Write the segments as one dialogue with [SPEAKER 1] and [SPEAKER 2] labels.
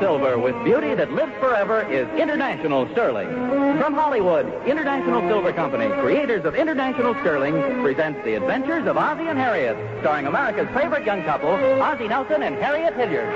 [SPEAKER 1] silver with beauty that lives forever is International Sterling. From Hollywood, International Silver Company, creators of International Sterling, presents The Adventures of Ozzie and Harriet, starring America's favorite young couple, Ozzie Nelson and Harriet Hilliard.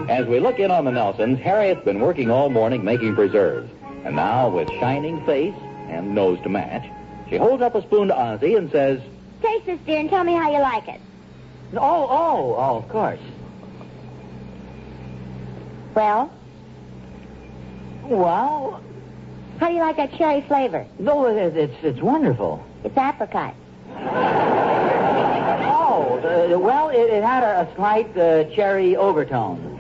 [SPEAKER 1] As we look in on the Nelsons, Harriet's been working all morning making preserves. And now, with shining face and nose to match, she holds up a spoon to Ozzie and says,
[SPEAKER 2] "Taste this, dear, and tell me how you like it."
[SPEAKER 3] Oh, of course.
[SPEAKER 2] Well,
[SPEAKER 3] Well,
[SPEAKER 2] how do you like that cherry flavor?
[SPEAKER 3] no, it's wonderful.
[SPEAKER 2] It's apricot.
[SPEAKER 3] Well, it had a slight cherry overtone.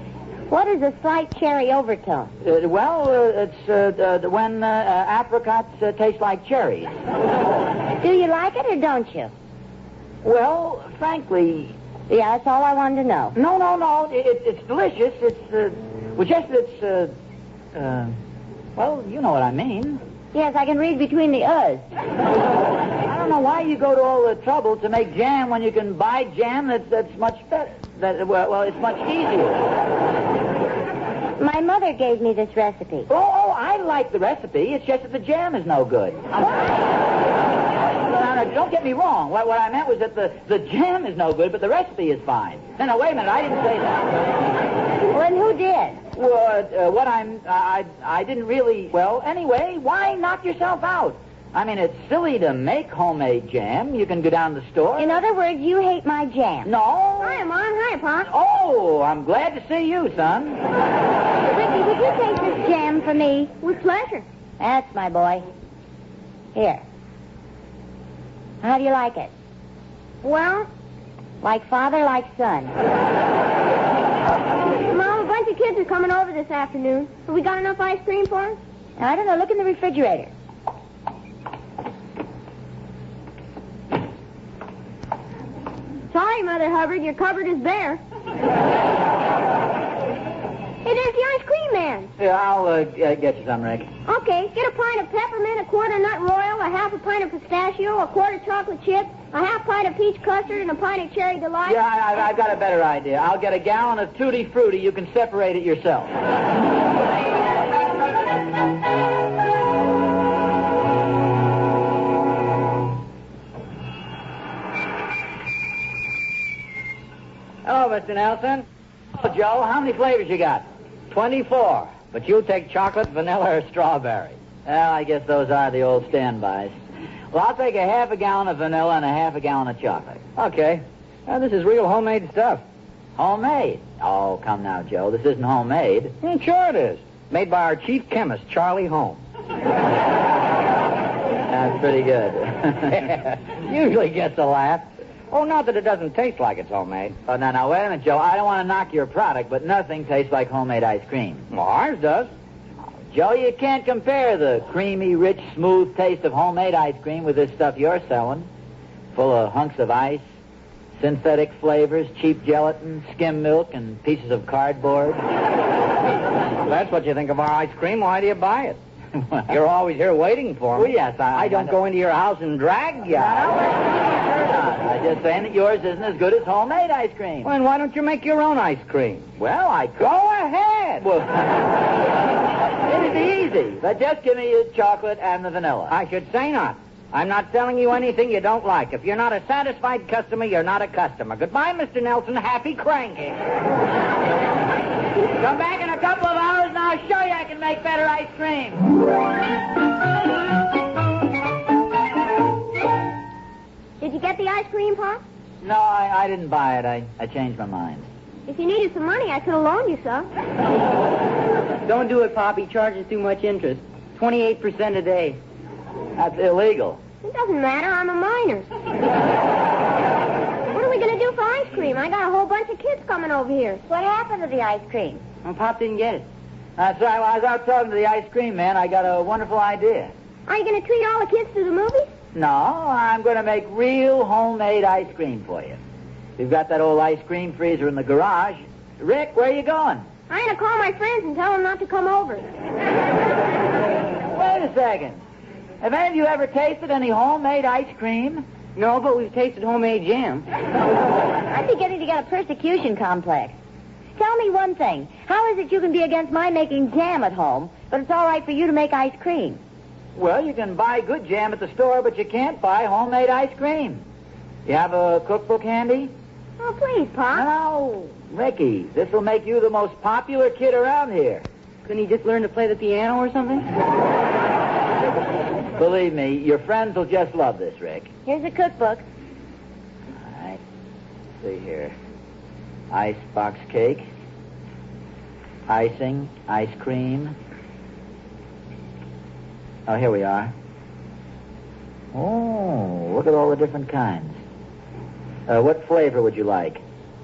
[SPEAKER 2] What is a slight cherry overtone?
[SPEAKER 3] It's when apricots taste like cherries.
[SPEAKER 2] Do you like it or don't you?
[SPEAKER 3] Well, frankly...
[SPEAKER 2] Yeah, that's all I wanted to know.
[SPEAKER 3] No. It's delicious. Well, you know what I mean.
[SPEAKER 2] Yes, I can read between the U's.
[SPEAKER 3] I don't know why you go to all the trouble to make jam when you can buy jam that's much better. It's much easier.
[SPEAKER 2] My mother gave me this recipe.
[SPEAKER 3] Oh, I like the recipe. It's just that the jam is no good. Now, don't get me wrong. What I meant was that the jam is no good, but the recipe is fine. No, wait a minute. I didn't say that.
[SPEAKER 2] Well, and who did?
[SPEAKER 3] Well, I didn't really... Well, anyway, why knock yourself out? I mean, it's silly to make homemade jam. You can go down to the store.
[SPEAKER 2] In other words, you hate my jam.
[SPEAKER 3] No.
[SPEAKER 2] Hi, Mom. Hi, Pop.
[SPEAKER 3] Oh, I'm glad to see you, son.
[SPEAKER 2] Ricky, would you take this jam for me? With pleasure. That's my boy. Here. How do you like it? Well, like father, like son. Mom, a bunch of kids are coming over this afternoon. Have we got enough ice cream for them? I don't know. Look in the refrigerator. Sorry, Mother Hubbard, your cupboard is bare. Hey, there's the ice cream man.
[SPEAKER 3] Yeah, I'll get you some, Rick.
[SPEAKER 2] Okay, get a pint of peppermint, a quarter nut royal, a half a pint of pistachio, a quarter chocolate chip, a half pint of peach custard, and a pint of cherry delight.
[SPEAKER 3] Yeah, I've got a better idea. I'll get a gallon of Tutti Frutti. You can separate it yourself. Hello, Mr. Nelson. Oh, Joe, how many flavors you got? 24. But you take chocolate, vanilla, or strawberry. Well, I guess those are the old standbys. Well, I'll take a half a gallon of vanilla and a half a gallon of chocolate. Okay. This is real homemade stuff. Homemade? Oh, come now, Joe. This isn't homemade. Sure it is. Made by our chief chemist, Charlie Holmes. That's pretty good. Usually gets a laugh. Oh, not that it doesn't taste like it's homemade. Oh, now, wait a minute, Joe. I don't want to knock your product, but nothing tastes like homemade ice cream. Well, ours does. Joe, you can't compare the creamy, rich, smooth taste of homemade ice cream with this stuff you're selling. Full of hunks of ice, synthetic flavors, cheap gelatin, skim milk, and pieces of cardboard. That's what you think of our ice cream. Why do you buy it? You're always here waiting for me. Well, yes, I don't go into your house and drag you. I'm just saying that yours isn't as good as homemade ice cream. Well, then why don't you make your own ice cream? Well, I could. Go ahead. Well, it'd be easy. But just give me the chocolate and the vanilla. I should say not. I'm not selling you anything you don't like. If you're not a satisfied customer, you're not a customer. Goodbye, Mr. Nelson. Happy cranking. Come back in a couple of hours and I'll show you I can make better ice cream.
[SPEAKER 2] Did you get the ice cream, Pop?
[SPEAKER 3] No, I didn't buy it. I changed my mind.
[SPEAKER 2] If you needed some money, I could have loaned you some.
[SPEAKER 4] Don't do it, Pop. He charges too much interest. 28% a day.
[SPEAKER 3] That's illegal.
[SPEAKER 2] It doesn't matter. I'm a minor. What are we going to do for ice cream? I got a whole bunch of kids coming over here. What happened to the ice cream?
[SPEAKER 4] Well, Pop didn't get it.
[SPEAKER 3] That's right. While I was out talking to the ice cream man, I got a wonderful idea.
[SPEAKER 2] Are you going to treat all the kids to the movies?
[SPEAKER 3] No, I'm going to make real homemade ice cream for you. We've got that old ice cream freezer in the garage. Rick, where are you going?
[SPEAKER 2] I'm going to call my friends and tell them not to come over.
[SPEAKER 3] Wait a second. Have any of you ever tasted any homemade ice cream?
[SPEAKER 4] No, but we've tasted homemade jam.
[SPEAKER 2] I'm beginning to get a persecution complex. Tell me one thing. How is it you can be against my making jam at home, but it's all right for you to make ice cream?
[SPEAKER 3] Well, you can buy good jam at the store, but you can't buy homemade ice cream. You have a cookbook handy?
[SPEAKER 2] Oh, please, Pop.
[SPEAKER 3] No, Ricky, this will make you the most popular kid around here.
[SPEAKER 4] Couldn't he just learn to play the piano or something?
[SPEAKER 3] Believe me, your friends will just love this, Rick.
[SPEAKER 2] Here's a cookbook.
[SPEAKER 3] All right. Let's see here. Icebox cake. Icing. Ice cream. Oh, here we are. Oh, look at all the different kinds. What flavor would you like?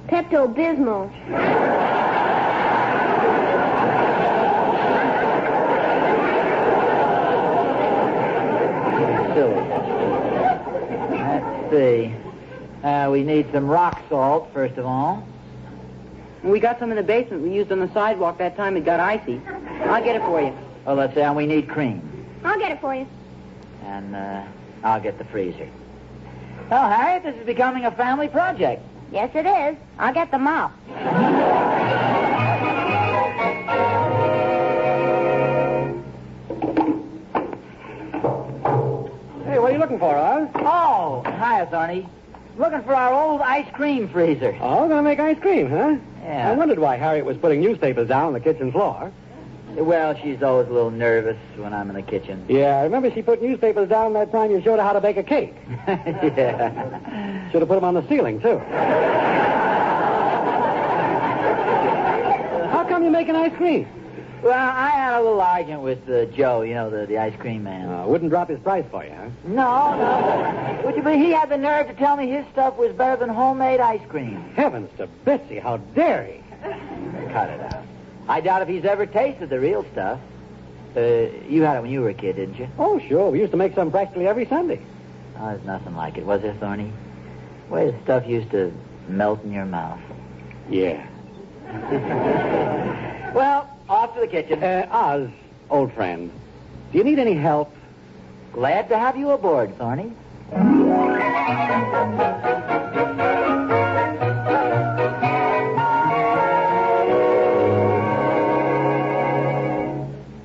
[SPEAKER 2] Pepto-Bismol.
[SPEAKER 3] Silly. Let's see. We need some rock salt, first of all.
[SPEAKER 4] We got some in the basement we used on the sidewalk that time it got icy. I'll get it for you.
[SPEAKER 3] Oh, let's see. And we need cream.
[SPEAKER 2] I'll get it for you.
[SPEAKER 3] And I'll get the freezer. Well, Harriet, this is becoming a family project.
[SPEAKER 2] Yes, it is. I'll get the mop.
[SPEAKER 5] Hey, what are you looking for, Oz?
[SPEAKER 3] Oh, hi, Thorny. Looking for our old ice cream freezer.
[SPEAKER 5] Oh, gonna make ice cream, huh?
[SPEAKER 3] Yeah.
[SPEAKER 5] I wondered why Harriet was putting newspapers down on the kitchen floor.
[SPEAKER 3] Well, she's always a little nervous when I'm in the kitchen.
[SPEAKER 5] Yeah, I remember she put newspapers down that time you showed her how to bake a cake.
[SPEAKER 3] Yeah.
[SPEAKER 5] Should have put them on the ceiling, too. How come you're making ice cream?
[SPEAKER 3] Well, I had a little argument with Joe, you know, the ice cream man.
[SPEAKER 5] Wouldn't drop his price for you, huh?
[SPEAKER 3] No. Would you believe he had the nerve to tell me his stuff was better than homemade ice cream?
[SPEAKER 5] Heavens to Betsy, how dare he?
[SPEAKER 3] Cut it out. I doubt if he's ever tasted the real stuff. You had it when you were a kid, didn't you?
[SPEAKER 5] Oh, sure. We used to make some practically every Sunday.
[SPEAKER 3] Oh, there's nothing like it, was there, Thorny? The way the stuff used to melt in your mouth.
[SPEAKER 5] Yeah.
[SPEAKER 3] Well, off to the kitchen.
[SPEAKER 5] Oz, old friend, do you need any help?
[SPEAKER 3] Glad to have you aboard, Thorny.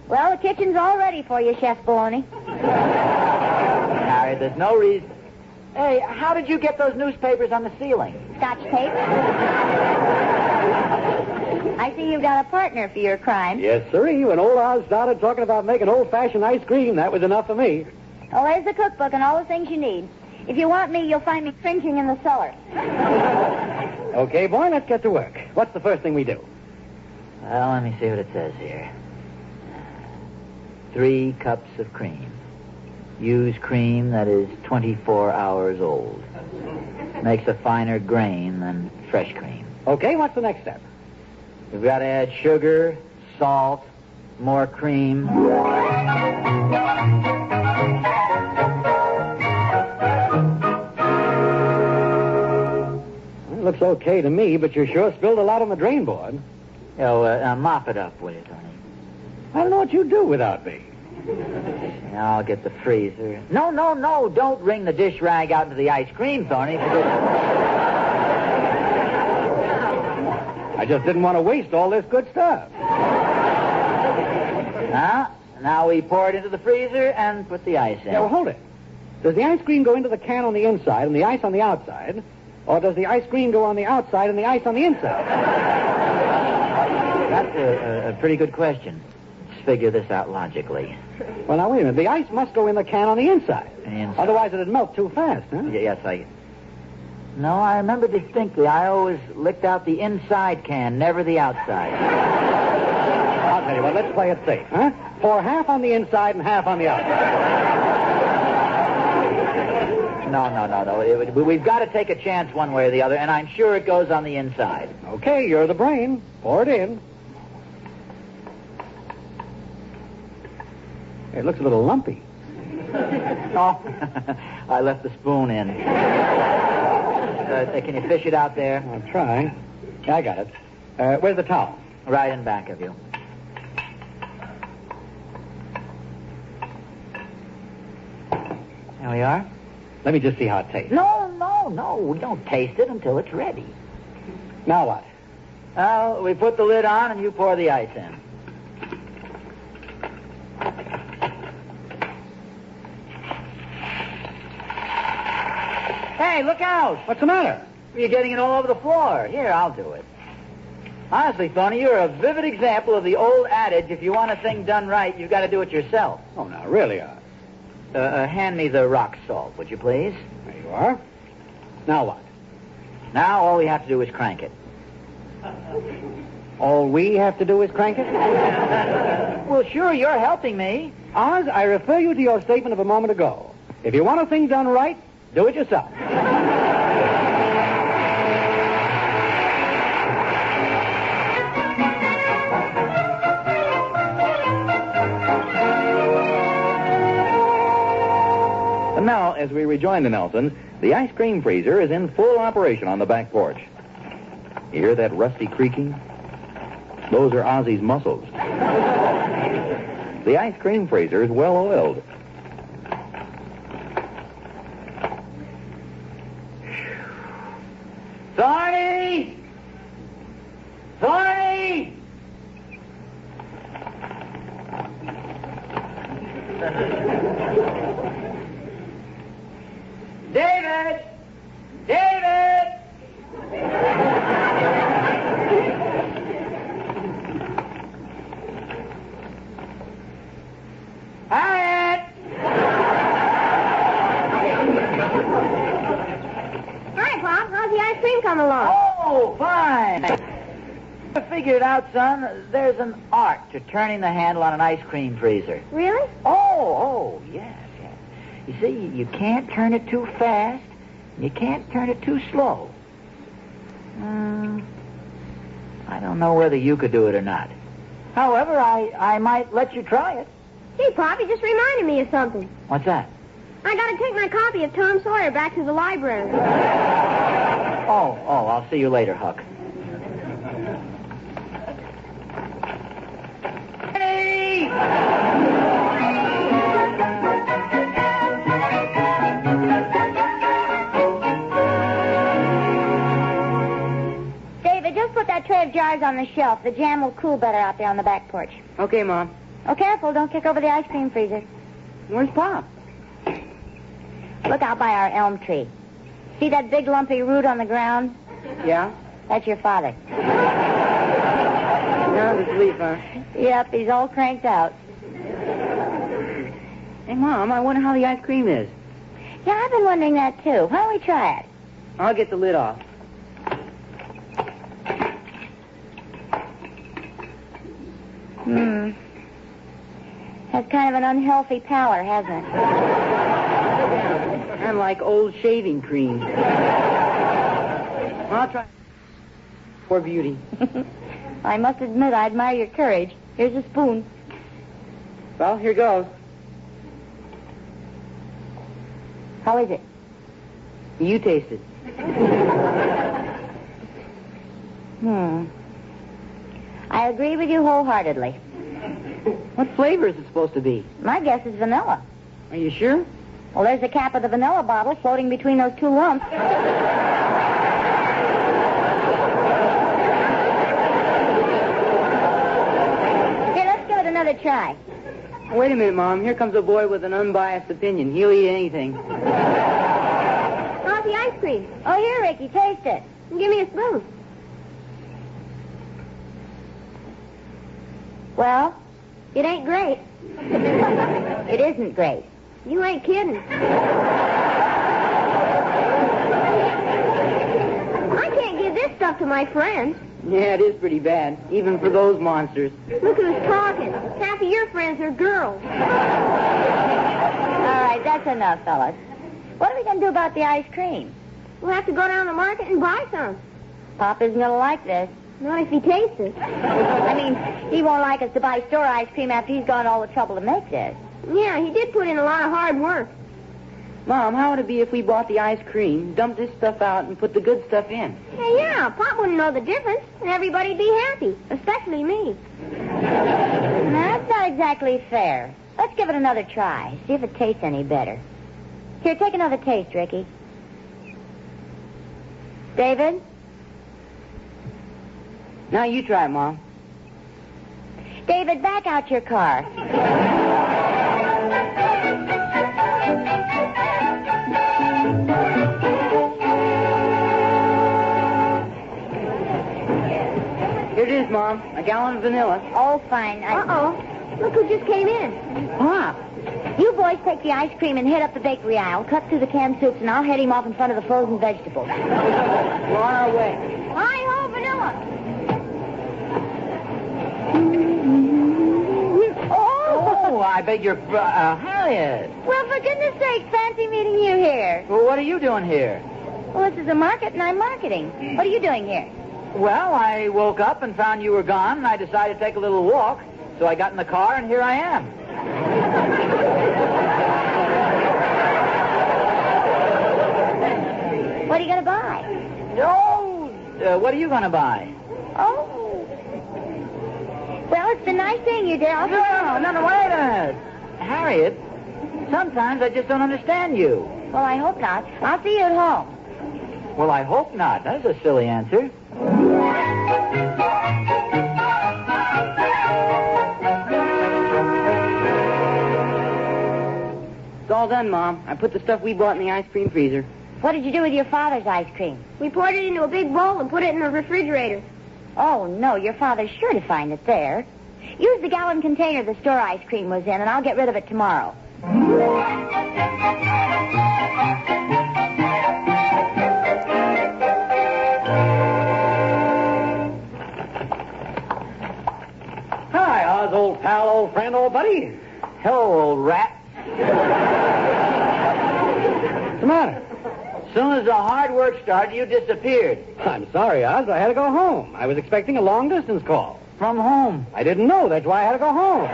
[SPEAKER 2] Well, the kitchen's all ready for you, Chef Bologna.
[SPEAKER 3] Harry, there's no reason. Hey, how did you get those newspapers on the ceiling?
[SPEAKER 2] Scotch tape. I see you've got a partner for your crime.
[SPEAKER 5] Yes, sirree. When old Oz started talking about making old-fashioned ice cream, that was enough for me.
[SPEAKER 2] Well, there's the cookbook and all the things you need. If you want me, you'll find me cringing in the cellar.
[SPEAKER 5] Okay, boy, let's get to work. What's the first thing we do?
[SPEAKER 3] Well, let me see what it says here. 3 cups of cream. Use cream that is 24 hours old. Makes a finer grain than fresh cream.
[SPEAKER 5] Okay, what's the next step?
[SPEAKER 3] We've got to add sugar, salt, more cream.
[SPEAKER 5] It looks okay to me, but you sure spilled a lot on the drain board.
[SPEAKER 3] Now mop it up, will you, Tony?
[SPEAKER 5] I don't know what you'd do without me.
[SPEAKER 3] Now I'll get the freezer. No, don't wring the dish rag out into the ice cream, Thorny.
[SPEAKER 5] I just didn't want to waste all this good stuff.
[SPEAKER 3] Now we pour it into the freezer and put the ice in.
[SPEAKER 5] Yeah, well, hold it. Does the ice cream go into the can on the inside and the ice on the outside? Or does the ice cream go on the outside and the ice on the inside?
[SPEAKER 3] That's a pretty good question. Let's figure this out logically.
[SPEAKER 5] Well, now, wait a minute. The ice must go in the can on the inside. Otherwise, it'd melt too fast, huh?
[SPEAKER 3] Yes, No, I remember distinctly. I always licked out the inside can, never the outside.
[SPEAKER 5] I'll tell you what, let's play it safe, huh? Pour half on the inside and half on the outside.
[SPEAKER 3] No. We've got to take a chance one way or the other, and I'm sure it goes on the inside.
[SPEAKER 5] Okay, you're the brain. Pour it in. It looks a little lumpy.
[SPEAKER 3] Oh, I left the spoon in. Can you fish it out there?
[SPEAKER 5] I'll try. Yeah, I got it. Where's the towel?
[SPEAKER 3] Right in back of you. There we are.
[SPEAKER 5] Let me just see how it tastes.
[SPEAKER 3] No. We don't taste it until it's ready.
[SPEAKER 5] Now what?
[SPEAKER 3] Well, we put the lid on and you pour the ice in. Hey, look out!
[SPEAKER 5] What's the matter?
[SPEAKER 3] You're getting it all over the floor. Here, I'll do it. Honestly, Thorny, you're a vivid example of the old adage, if you want a thing done right, you've got to do it yourself.
[SPEAKER 5] Oh, now, really?
[SPEAKER 3] Hand me the rock salt, would you please?
[SPEAKER 5] There you are. Now what?
[SPEAKER 3] Now all we have to do is crank it.
[SPEAKER 5] All we have to do is crank it?
[SPEAKER 3] Well, sure, you're helping me.
[SPEAKER 5] Oz, I refer you to your statement of a moment ago. If you want a thing done right, do it yourself.
[SPEAKER 1] And now, as we rejoin the Nelsons, the ice cream freezer is in full operation on the back porch. You hear that rusty creaking? Those are Ozzie's muscles. The ice cream freezer is well oiled.
[SPEAKER 3] Thorny! Thorny! David! David! Harriet!
[SPEAKER 2] Hi, Pop. How's the ice cream coming along?
[SPEAKER 3] Oh, fine. I figured out, son, there's an art to turning the handle on an ice cream freezer.
[SPEAKER 2] Really?
[SPEAKER 3] Oh, yes. You see, you can't turn it too fast, and you can't turn it too slow. I don't know whether you could do it or not. However, I might let you try it.
[SPEAKER 2] Hey, Pop, you just reminded me of something.
[SPEAKER 3] What's that?
[SPEAKER 2] I gotta take my copy of Tom Sawyer back to the library.
[SPEAKER 3] Oh, I'll see you later, Huck. Hey!
[SPEAKER 2] David, just put that tray of jars on the shelf. The jam will cool better out there on the back porch.
[SPEAKER 4] Okay, Mom.
[SPEAKER 2] Oh, careful. Don't kick over the ice cream freezer.
[SPEAKER 4] Where's Pop?
[SPEAKER 2] Look out by our elm tree. See that big lumpy root on the ground?
[SPEAKER 4] Yeah?
[SPEAKER 2] That's your father.
[SPEAKER 4] Now to sleep, huh?
[SPEAKER 2] Yep, he's all cranked out.
[SPEAKER 4] Hey, Mom, I wonder how the ice cream is.
[SPEAKER 2] Yeah, I've been wondering that, too. Why don't we try it?
[SPEAKER 4] I'll get the lid off.
[SPEAKER 2] Has kind of an unhealthy pallor, hasn't it?
[SPEAKER 4] I'm like old shaving cream. I'll try. For beauty.
[SPEAKER 2] I must admit, I admire your courage. Here's a spoon.
[SPEAKER 4] Well, here goes.
[SPEAKER 2] How is it?
[SPEAKER 4] You taste it.
[SPEAKER 2] I agree with you wholeheartedly.
[SPEAKER 4] What flavor is it supposed to be?
[SPEAKER 2] My guess is vanilla.
[SPEAKER 4] Are you sure?
[SPEAKER 2] Well, there's the cap of the vanilla bottle floating between those two lumps. Here, let's give it another try.
[SPEAKER 4] Wait a minute, Mom. Here comes a boy with an unbiased opinion. He'll eat anything.
[SPEAKER 2] How's the ice cream? Oh, here, Ricky, taste it. Give me a spoon. Well, it ain't great. It isn't great. You ain't kidding. I can't give this stuff to my friends.
[SPEAKER 4] Yeah, it is pretty bad, even for those monsters.
[SPEAKER 2] Look who's talking. Half of your friends are girls. All right, that's enough, fellas. What are we going to do about the ice cream? We'll have to go down to the market and buy some. Pop isn't going to like this. Not if he tastes it. I mean, he won't like us to buy store ice cream after he's gone all the trouble to make this. Yeah, he did put in a lot of hard work.
[SPEAKER 4] Mom, how would it be if we bought the ice cream, dumped this stuff out, and put the good stuff in?
[SPEAKER 2] Hey, yeah, Pop wouldn't know the difference, and everybody'd be happy, especially me. Now, that's not exactly fair. Let's give it another try, see if it tastes any better. Here, take another taste, Ricky. David?
[SPEAKER 4] Now you try it, Mom.
[SPEAKER 2] David, back out your car.
[SPEAKER 4] Here it is, Mom. A gallon of vanilla.
[SPEAKER 2] Oh, fine. Uh-oh. Look who just came in.
[SPEAKER 4] Pop.
[SPEAKER 2] You boys take the ice cream and head up the bakery aisle, cut through the canned soups, and I'll head him off in front of the frozen vegetables.
[SPEAKER 4] We're on our way.
[SPEAKER 2] Hi-ho, vanilla.
[SPEAKER 3] Oh, I beg your... Harriet.
[SPEAKER 2] Well, for goodness sake, fancy meeting you here.
[SPEAKER 3] Well, what are you doing here?
[SPEAKER 2] Well, this is a market, and I'm marketing. What are you doing here?
[SPEAKER 3] Well, I woke up and found you were gone, and I decided to take a little walk. So I got in the car, and here I am.
[SPEAKER 2] What are you going to buy?
[SPEAKER 3] No. What are you going to buy?
[SPEAKER 2] Oh. Well, it's been nice seeing you, dear.
[SPEAKER 3] No, wait a minute. Harriet, sometimes I just don't understand you.
[SPEAKER 2] Well, I hope not. I'll see you at home.
[SPEAKER 3] Well, I hope not. That's a silly answer.
[SPEAKER 4] It's all done, Mom. I put the stuff we bought in the ice cream freezer.
[SPEAKER 2] What did you do with your father's ice cream?
[SPEAKER 6] We poured it into a big bowl and put it in the refrigerator.
[SPEAKER 2] Oh, no, your father's sure to find it there. Use the gallon container the store ice cream was in, and I'll get rid of it tomorrow.
[SPEAKER 5] Hi, Oz, old pal, old friend, old buddy.
[SPEAKER 3] Hello, old rat.
[SPEAKER 5] What's the matter?
[SPEAKER 3] As soon as the hard work started, you disappeared.
[SPEAKER 5] I'm sorry, Oz, but I had to go home. I was expecting a long-distance call.
[SPEAKER 3] From home.
[SPEAKER 5] I didn't know. That's why I had to go home.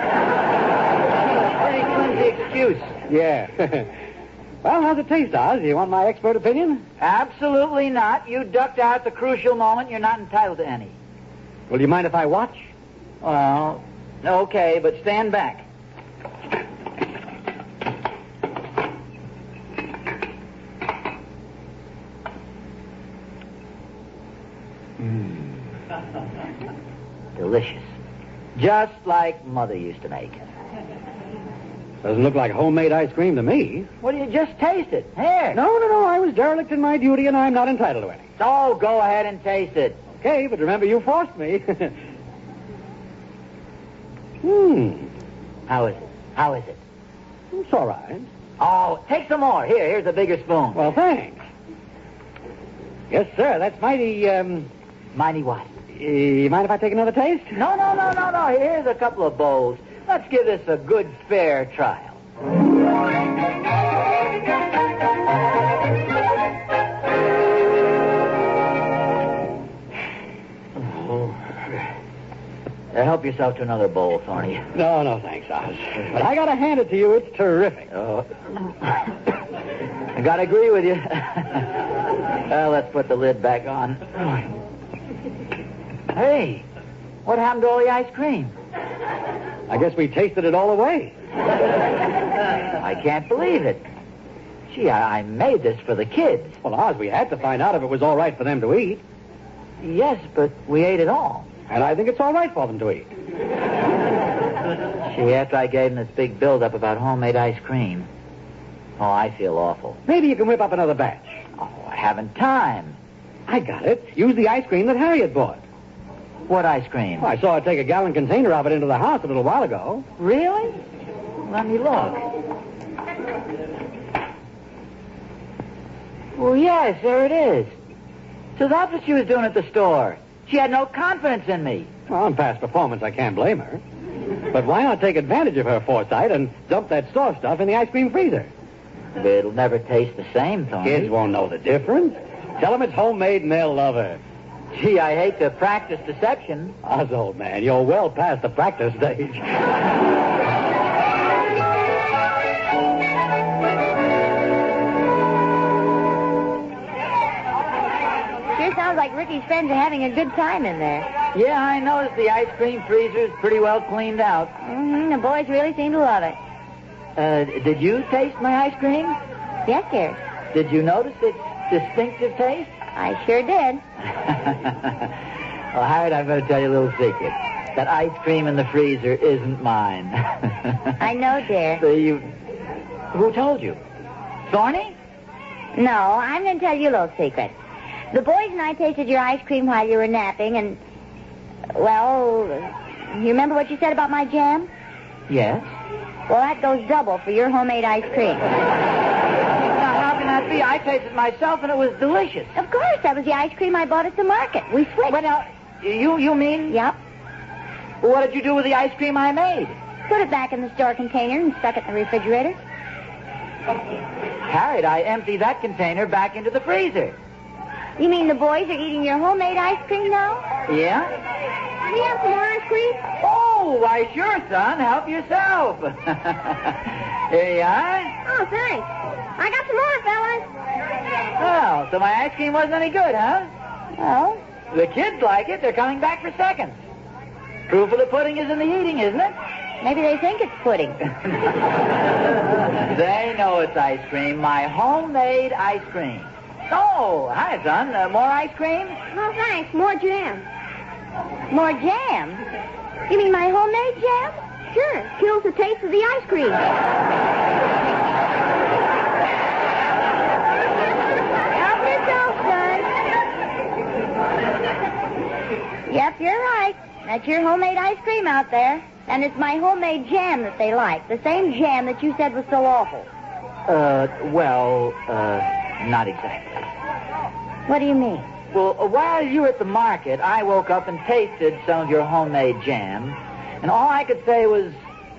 [SPEAKER 3] Pretty flimsy excuse.
[SPEAKER 5] Yeah. Well, how's it taste, Oz? Do you want my expert opinion?
[SPEAKER 3] Absolutely not. You ducked out at the crucial moment. You're not entitled to any.
[SPEAKER 5] Well, do you mind if I watch?
[SPEAKER 3] Well, okay, but stand back. Delicious. Just like Mother used to make.
[SPEAKER 5] Doesn't look like homemade ice cream to me.
[SPEAKER 3] Well, you just taste it. Here.
[SPEAKER 5] No. I was derelict in my duty, and I'm not entitled to any.
[SPEAKER 3] Oh, go ahead and taste it.
[SPEAKER 5] Okay, but remember, you forced me.
[SPEAKER 3] How is it? How is it?
[SPEAKER 5] It's all right.
[SPEAKER 3] Oh, take some more. Here's a bigger spoon.
[SPEAKER 5] Well, thanks. Yes, sir. That's mighty,
[SPEAKER 3] Mighty what?
[SPEAKER 5] You mind if I take another taste?
[SPEAKER 3] No. Here's a couple of bowls. Let's give this a good, fair trial. Help yourself to another bowl, Thorny.
[SPEAKER 5] No, thanks, Oz. But I gotta hand it to you. It's terrific.
[SPEAKER 3] Oh. I gotta agree with you. Well, let's put the lid back on. Hey, what happened to all the ice cream?
[SPEAKER 5] I guess we tasted it all away.
[SPEAKER 3] I can't believe it. Gee, I made this for the kids.
[SPEAKER 5] Well, Oz, we had to find out if it was all right for them to eat.
[SPEAKER 3] Yes, but we ate it all.
[SPEAKER 5] And I think it's all right for them to eat.
[SPEAKER 3] Gee, after I gave them this big build-up about homemade ice cream. Oh, I feel awful.
[SPEAKER 5] Maybe you can whip up another batch.
[SPEAKER 3] Oh, I haven't time.
[SPEAKER 5] I got it. Use the ice cream that Harriet bought.
[SPEAKER 3] What ice cream?
[SPEAKER 5] Well, I saw her take a gallon container of it into the house a little while ago.
[SPEAKER 3] Really? Let me look. Well, yes, there it is. So that's what she was doing at the store. She had no confidence in me.
[SPEAKER 5] Well, on past performance, I can't blame her. But why not take advantage of her foresight and dump that store stuff in the ice cream freezer?
[SPEAKER 3] It'll never taste the same, Thorny.
[SPEAKER 5] Kids won't know the difference. Tell them it's homemade and they'll love her.
[SPEAKER 3] Gee, I hate to practice deception.
[SPEAKER 5] Oz, old man, you're well past the practice stage.
[SPEAKER 2] like Ricky's friends are having a good time in there.
[SPEAKER 3] Yeah, I noticed the ice cream freezer's pretty well cleaned out.
[SPEAKER 2] The boys really seem to love it.
[SPEAKER 3] Did you taste my ice cream?
[SPEAKER 2] Yes, dear.
[SPEAKER 3] Did you notice its distinctive taste?
[SPEAKER 2] I sure did.
[SPEAKER 3] Well, Harriet, I'm going to tell you a little secret. That ice cream in the freezer isn't mine.
[SPEAKER 2] I know, dear.
[SPEAKER 3] Who told you? Thorny?
[SPEAKER 2] No, I'm going to tell you a little secret. The boys and I tasted your ice cream while you were napping, and, well, you remember what you said about my jam?
[SPEAKER 3] Yes.
[SPEAKER 2] Well, that goes double for your homemade ice cream.
[SPEAKER 3] Now, how can that be? I tasted it myself, and it was delicious.
[SPEAKER 2] Of course, that was the ice cream I bought at the market. We switched.
[SPEAKER 3] Well, now, you mean?
[SPEAKER 2] Yep.
[SPEAKER 3] What did you do with the ice cream I made?
[SPEAKER 2] Put it back in the store container and stuck it in the refrigerator.
[SPEAKER 3] Harriet, I emptied that container back into the freezer.
[SPEAKER 2] You mean the boys are eating your homemade ice cream now?
[SPEAKER 3] Yeah?
[SPEAKER 6] Can we have some more ice cream?
[SPEAKER 3] Oh, why, sure, son. Help yourself. Here you are.
[SPEAKER 6] Oh, thanks. I got some more, fellas.
[SPEAKER 3] Oh, so my ice cream wasn't any good, huh?
[SPEAKER 2] Oh?
[SPEAKER 3] The kids like it. They're coming back for seconds. Proof of the pudding is in the eating, isn't it?
[SPEAKER 2] Maybe they think it's pudding.
[SPEAKER 3] They know it's ice cream. My homemade ice cream. Oh, hi, son. More ice cream?
[SPEAKER 6] Oh, thanks. More jam.
[SPEAKER 2] More jam? You mean my homemade jam?
[SPEAKER 6] Sure. Kills the taste of the ice cream.
[SPEAKER 2] Help yourself, son. Yep, you're right. That's your homemade ice cream out there. And it's my homemade jam that they like. The same jam that you said was so awful.
[SPEAKER 3] Not exactly.
[SPEAKER 2] What do you mean?
[SPEAKER 3] Well, while you were at the market, I woke up and tasted some of your homemade jam. And all I could say was,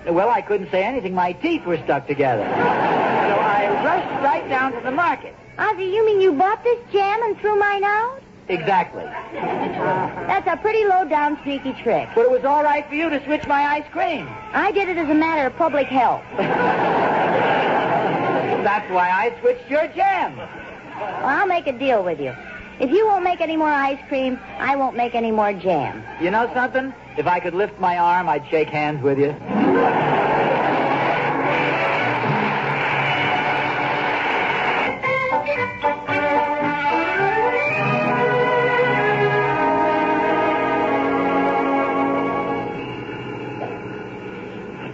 [SPEAKER 3] well, I couldn't say anything. My teeth were stuck together. So I rushed right down to the market.
[SPEAKER 2] Ozzie, you mean you bought this jam and threw mine out?
[SPEAKER 3] Exactly.
[SPEAKER 2] That's a pretty low-down, sneaky trick.
[SPEAKER 3] But it was all right for you to switch my ice cream.
[SPEAKER 2] I did it as a matter of public health.
[SPEAKER 3] That's why I switched your jam.
[SPEAKER 2] Well, I'll make a deal with you. If you won't make any more ice cream, I won't make any more jam.
[SPEAKER 3] You know something? If I could lift my arm, I'd shake hands with you.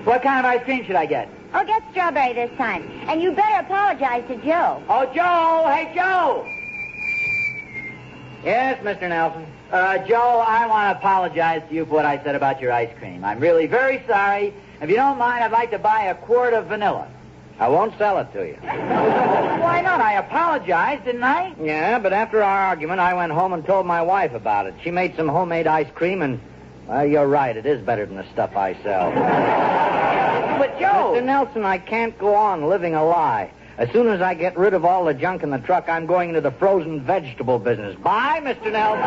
[SPEAKER 3] What kind of ice cream should I get?
[SPEAKER 2] Oh, get strawberry this time. And you better apologize to Joe.
[SPEAKER 3] Oh, Joe! Hey, Joe!
[SPEAKER 5] Yes, Mr. Nelson.
[SPEAKER 3] Joe, I want to apologize to you for what I said about your ice cream. I'm really very sorry. If you don't mind, I'd like to buy a quart of vanilla.
[SPEAKER 5] I won't sell it to you.
[SPEAKER 3] Why not? I apologized, didn't I?
[SPEAKER 5] Yeah, but after our argument, I went home and told my wife about it. She made some homemade ice cream, and, well, you're right. It is better than the stuff I sell.
[SPEAKER 3] But, Joe...
[SPEAKER 5] Mr. Nelson, I can't go on living a lie. As soon as I get rid of all the junk in the truck, I'm going into the frozen vegetable business. Bye, Mr. Nelson.